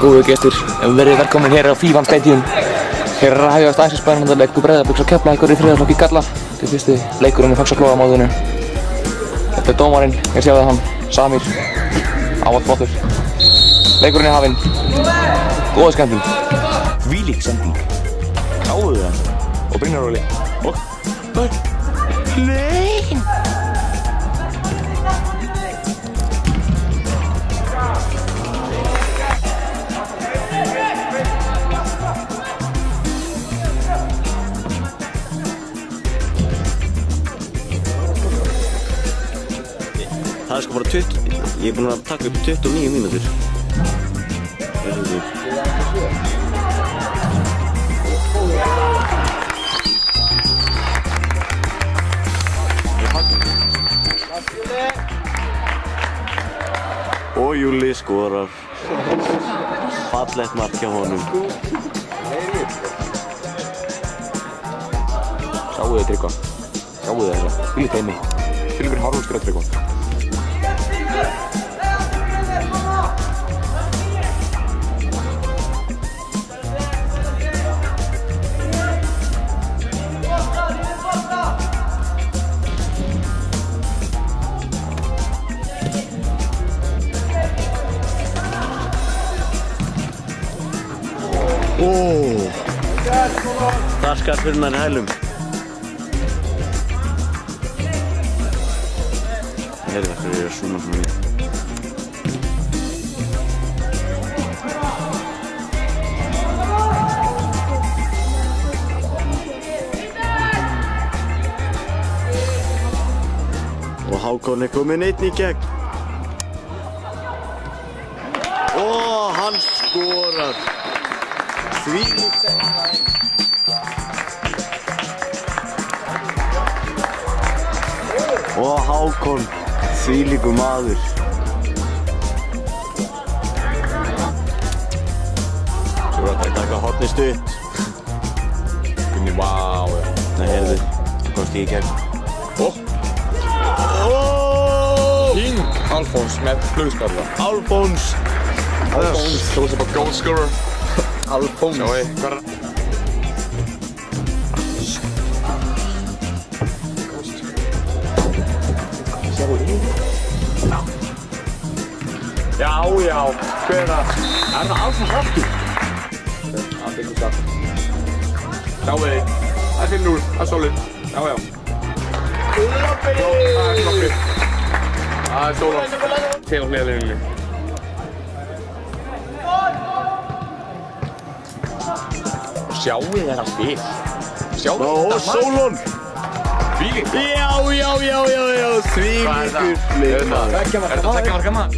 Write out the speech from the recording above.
góðu gestur, verið velkomin hér á Fívan Stadium. Hér er að hefjast aðeins spennandi leikur Breiðabliks og Keflavíkur í þriðja flokki karla. Þetta er fyrsti leikurinn í Faxaflóamótinu. Þetta er dómarinn, ég sé það hann, Samir, ávallt flottur. Leikurinn er hafinn. Góða skemmtun. Þvílík sending. Sáðu það. Og Brynjar Óli. Og... Nei! Það er sko bara 20, ég er búinn að taka upp 29 mínútur. Og Júli skorar. Fallegt mark hjá honum. Sjáu þið Tryggva. Sjáu þið þessa. Fylgir þeimmi. Fylgur hárhústur að Tryggva. Það skar fyrir nær hælum. Heyrðu það fyrir að súma svona við. Og Hákon er kominn einn í gegn. Og hann skorar. Þvílíkt þetta einn. Og Hákon, þvílíkur maður. Svo var þetta eitthvað hornið stutt. Gunni, váu. Nei, heyrðu, komst ég í gegn. King Alfons með flugskalla. Alfons. Þú veist bara goal scorer. Alfons. Sjáu þið, hvað er það? Já, já, hver er það? Er það Alfons aftur? Það er ykkur satt. Sjáu þið, það er 5-0, það er solid. Já, já. Það er kloppið. Það er stóla. Tegum hliðarlinni. Sjáu þið þetta spil. Sjáu þið þetta mark. Sólon. Þvílíkt. Já, þvílíkur leikmaður. Er þetta að tekja marka maður?